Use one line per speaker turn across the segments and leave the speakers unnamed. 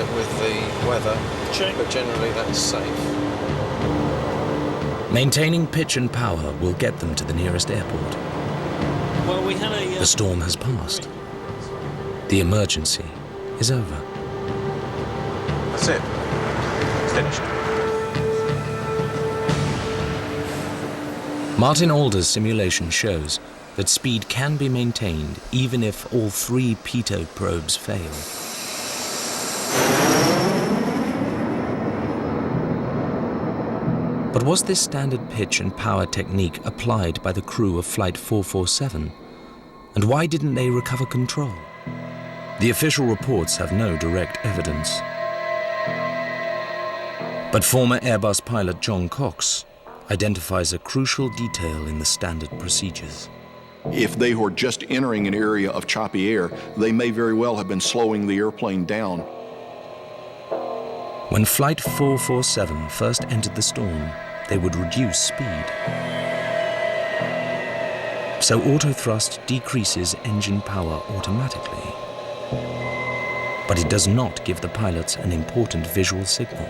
bit with the weather, but generally that's safe.
Maintaining pitch and power will get them to the nearest airport.
Well, we had
The storm has passed. The emergency is over.
That's it. Finished.
Martin Alder's simulation shows that speed can be maintained even if all 3 pitot probes fail. But was this standard pitch and power technique applied by the crew of Flight 447? And why didn't they recover control? The official reports have no direct evidence. But former Airbus pilot John Cox identifies a crucial detail in the standard procedures.
If they were just entering an area of choppy air, they may very well have been slowing the airplane down.
When Flight 447 first entered the storm, they would reduce speed. So autothrust decreases engine power automatically. But it does not give the pilots an important visual signal.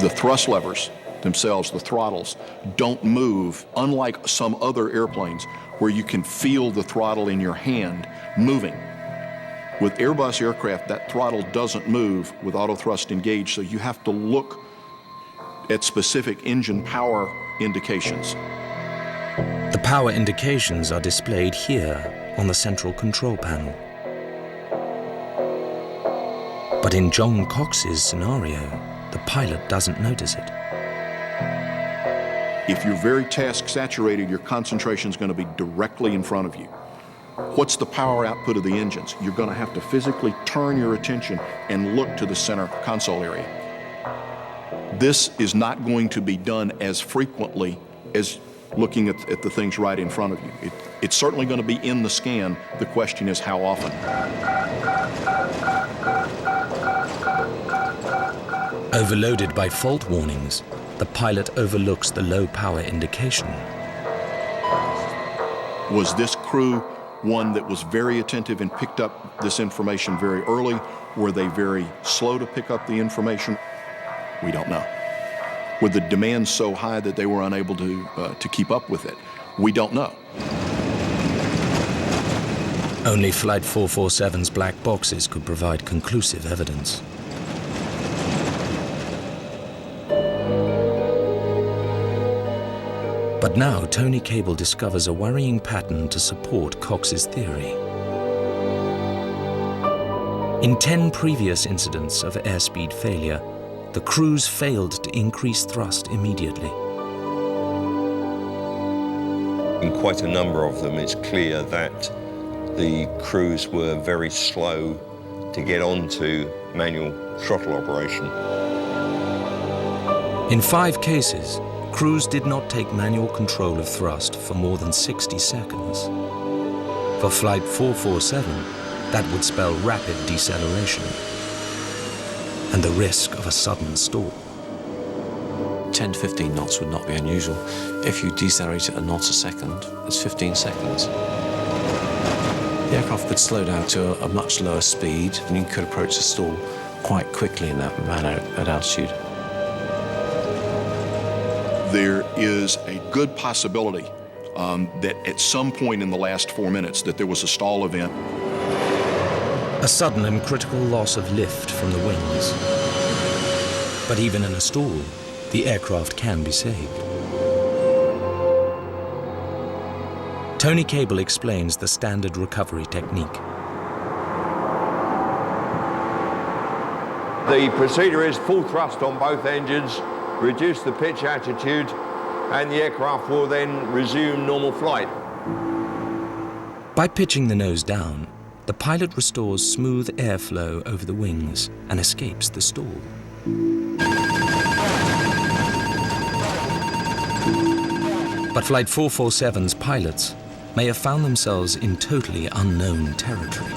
The thrust levers themselves, the throttles, don't move, unlike some other airplanes where you can feel the throttle in your hand moving. With Airbus aircraft, that throttle doesn't move with autothrust engaged, so you have to look at specific engine power indications.
The power indications are displayed here on the central control panel. But in John Cox's scenario, the pilot doesn't notice it.
If you're very task saturated, your concentration is going to be directly in front of you. What's the power output of the engines? You're going to have to physically turn your attention and look to the center console area. This is not going to be done as frequently as looking at the things right in front of you. It's certainly going to be in the scan. The question is how often.
Overloaded by fault warnings, the pilot overlooks the low power indication.
Was this crew one that was very attentive and picked up this information very early? Were they very slow to pick up the information? We don't know. Were the demands so high that they were unable to keep up with it? We don't know.
Only Flight 447's black boxes could provide conclusive evidence. But now Tony Cable discovers a worrying pattern to support Cox's theory. In 10 previous incidents of airspeed failure, the crews failed to increase thrust immediately.
In quite a number of them, it's clear that the crews were very slow to get onto manual throttle operation.
In 5 cases, crews did not take manual control of thrust for more than 60 seconds. For Flight 447, that would spell rapid deceleration and the risk of a sudden stall.
10 to 15 knots would not be unusual. If you decelerate at a knot a second, it's 15 seconds. The aircraft could slow down to a much lower speed, and you could approach the stall quite quickly in that manner at altitude.
There is a good possibility that at some point in the last 4 minutes that there was a stall event.
A sudden and critical loss of lift from the wings. But even in a stall, the aircraft can be saved. Tony Cable explains the standard recovery technique.
The procedure is full thrust on both engines, reduce the pitch attitude, and the aircraft will then resume normal flight.
By pitching the nose down, the pilot restores smooth airflow over the wings and escapes the stall. But Flight 447's pilots may have found themselves in totally unknown territory.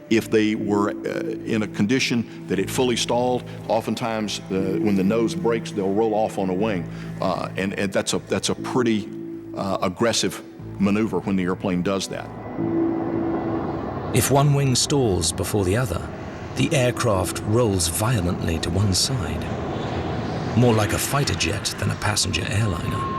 If they were in a condition that it fully stalled, oftentimes when the nose breaks, they'll roll off on a wing. And that's a pretty aggressive maneuver when the airplane does that.
If one wing stalls before the other, The aircraft rolls violently to one side, more like a fighter jet than a passenger airliner.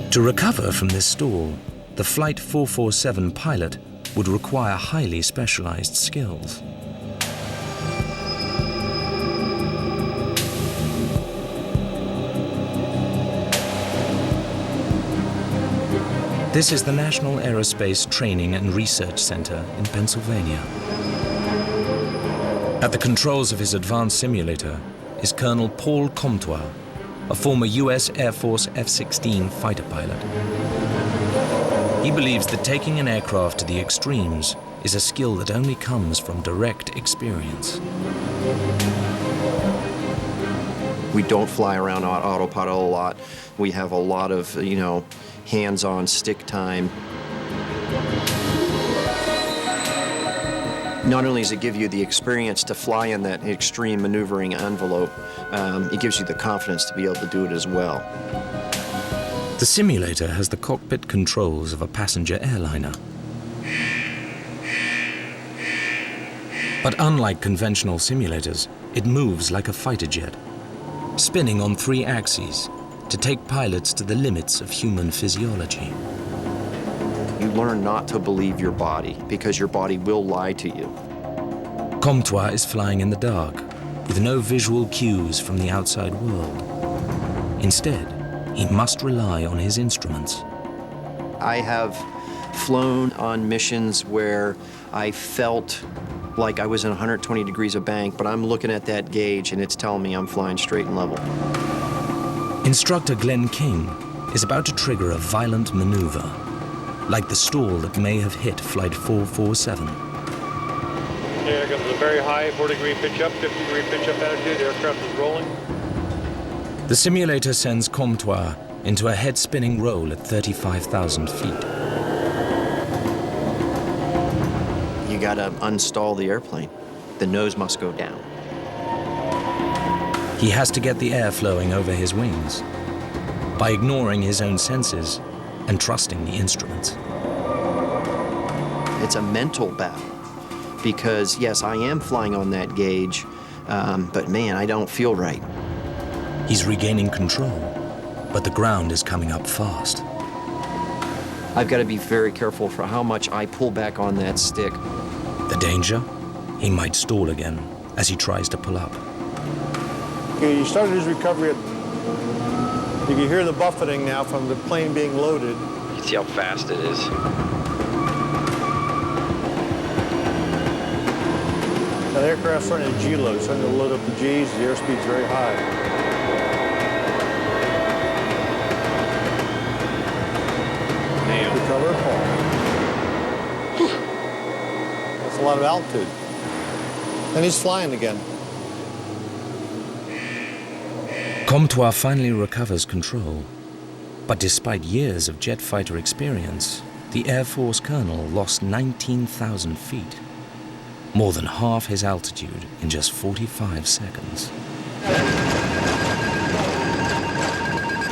To recover from this stall, the Flight 447 pilot would require highly specialized skills. This is the National Aerospace Training and Research Center in Pennsylvania. At the controls of his advanced simulator is Colonel Paul Comtois, a former U.S. Air Force F-16 fighter pilot. He believes that taking an aircraft to the extremes is a skill that only comes from direct experience.
We don't fly around autopilot a lot. We have a lot of, hands-on stick time. Not only does it give you the experience to fly in that extreme maneuvering envelope, it gives you the confidence to be able to do it as well.
The simulator has the cockpit controls of a passenger airliner. But unlike conventional simulators, it moves like a fighter jet, spinning on 3 axes to take pilots to the limits of human physiology.
You learn not to believe your body because your body will lie to you.
Comtois is flying in the dark with no visual cues from the outside world. Instead, he must rely on his instruments.
I have flown on missions where I felt like I was in 120 degrees of bank, but I'm looking at that gauge and it's telling me I'm flying straight and level.
Instructor Glenn King is about to trigger a violent maneuver, like the stall that may have hit Flight 447.
Here comes a very high 40-degree pitch up, 50-degree pitch up attitude. The aircraft is rolling.
The simulator sends Comtois into a head-spinning roll at 35,000 feet.
You gotta unstall the airplane. The nose must go down.
He has to get the air flowing over his wings by ignoring his own senses and trusting the instruments.
It's a mental battle because, yes, I am flying on that gauge, but man, I don't feel right.
He's regaining control, but the ground is coming up fast.
I've got to be very careful for how much I pull back on that stick.
The danger? He might stall again as he tries to pull up.
Okay, you started his recovery. You can hear the buffeting now from the plane being loaded.
You can see how fast it is.
Now, the aircraft's starting to G-load, starting to load up the Gs. The airspeed's very high. Recover, fall. That's a lot of altitude. And he's flying again.
Comtois finally recovers control, but despite years of jet fighter experience, the Air Force colonel lost 19,000 feet, more than half his altitude in just 45 seconds.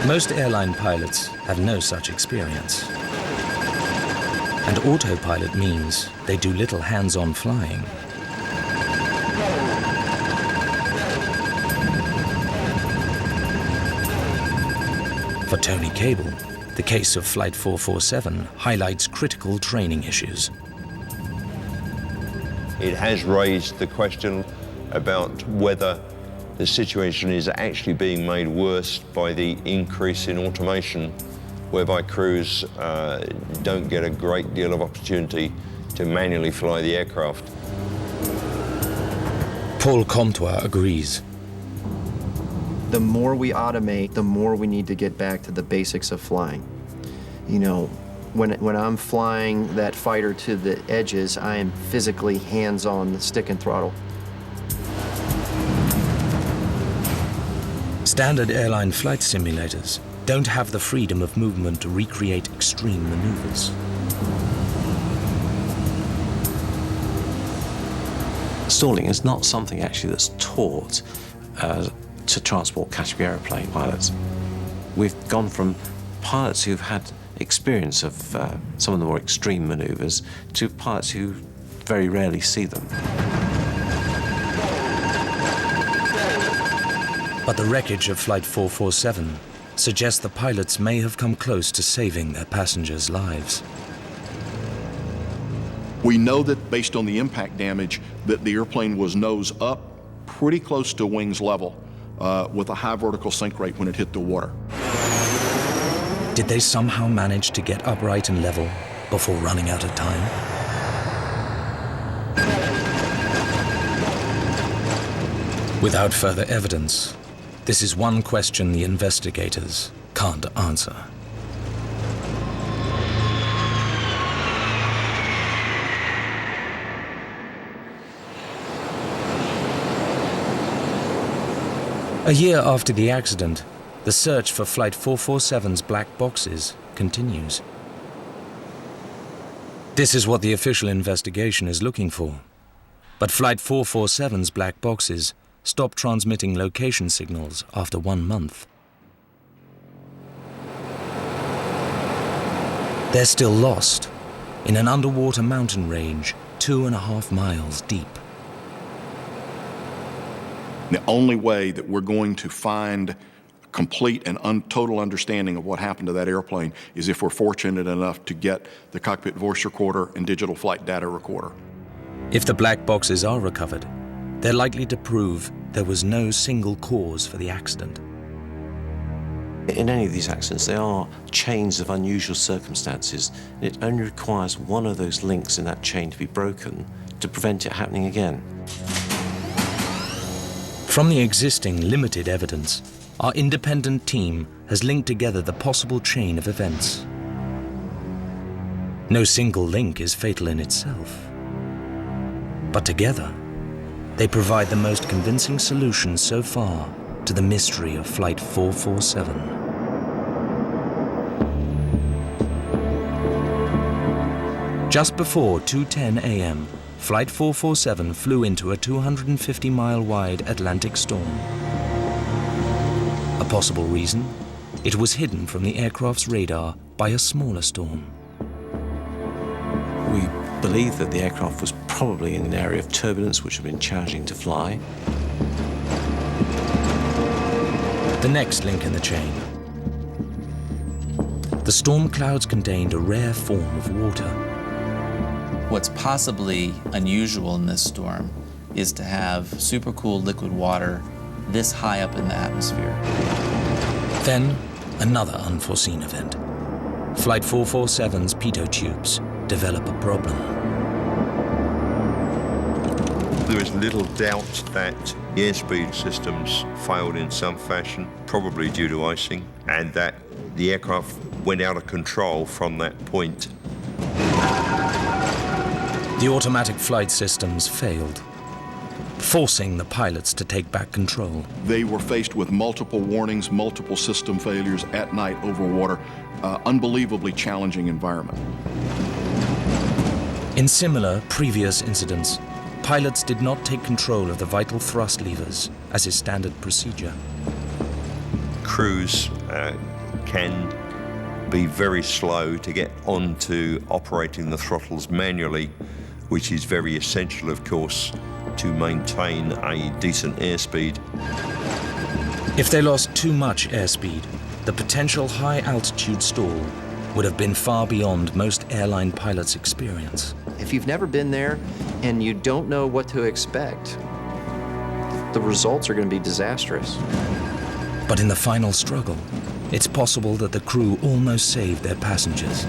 Most airline pilots have no such experience. And autopilot means they do little hands-on flying. For Tony Cable, the case of Flight 447 highlights critical training issues.
It has raised the question about whether the situation is actually being made worse by the increase in automation, whereby crews don't get a great deal of opportunity to manually fly the aircraft.
Paul Comtois agrees.
The more we automate, the more we need to get back to the basics of flying. You know, when I'm flying that fighter to the edges, I am physically hands-on the stick and throttle.
Standard airline flight simulators don't have the freedom of movement to recreate extreme maneuvers.
Stalling is not something actually that's taught to transport category aeroplane pilots. We've gone from pilots who've had experience of some of the more extreme maneuvers to pilots who very rarely see them.
But the wreckage of Flight 447 suggests the pilots may have come close to saving their passengers' lives.
We know that based on the impact damage that the airplane was nose up, pretty close to wings level, with a high vertical sink rate when it hit the water.
Did they somehow manage to get upright and level before running out of time? Without further evidence, this is one question the investigators can't answer. A year after the accident, the search for Flight 447's black boxes continues. This is what the official investigation is looking for. But Flight 447's black boxes stopped transmitting location signals after 1 month. They're still lost in an underwater mountain range 2.5 miles deep.
The only way that we're going to find complete and total understanding of what happened to that airplane is if we're fortunate enough to get the cockpit voice recorder and digital flight data recorder.
If the black boxes are recovered, they're likely to prove there was no single cause for the accident.
In any of these accidents, they are chains of unusual circumstances. It only requires one of those links in that chain to be broken to prevent it happening again.
From the existing limited evidence, our independent team has linked together the possible chain of events. No single link is fatal in itself. But together, they provide the most convincing solution so far to the mystery of Flight 447. Just before 2:10 a.m., Flight 447 flew into a 250-mile-wide Atlantic storm. A possible reason? It was hidden from the aircraft's radar by a smaller storm.
We believe that the aircraft was probably in an area of turbulence which had been challenging to fly.
The next link in the chain. The storm clouds contained a rare form of water.
What's possibly unusual in this storm is to have supercooled liquid water this high up in the atmosphere.
Then, another unforeseen event. Flight 447's pitot tubes develop a problem.
There is little doubt that the airspeed systems failed in some fashion, probably due to icing, and that the aircraft went out of control from that point.
The automatic flight systems failed, forcing the pilots to take back control.
They were faced with multiple warnings, multiple system failures at night over water. Unbelievably challenging environment.
In similar previous incidents, pilots did not take control of the vital thrust levers as is standard procedure.
Crews can be very slow to get onto operating the throttles manually, which is very essential, of course, to maintain a decent airspeed.
If they lost too much airspeed, the potential high-altitude stall would have been far beyond most airline pilots' experience.
If you've never been there and you don't know what to expect, the results are going to be disastrous.
But in the final struggle, it's possible that the crew almost saved their passengers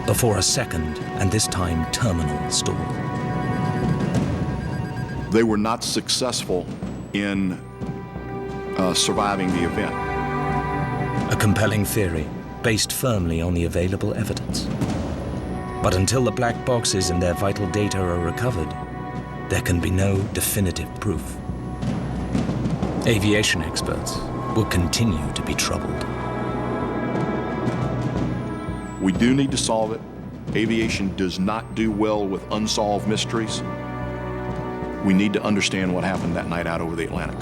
before a second, and this time terminal, stall.
They were not successful in surviving the event.
A compelling theory based firmly on the available evidence. But until the black boxes and their vital data are recovered, there can be no definitive proof. Aviation experts will continue to be troubled.
We do need to solve it. Aviation does not do well with unsolved mysteries. We need to understand what happened that night out over the Atlantic.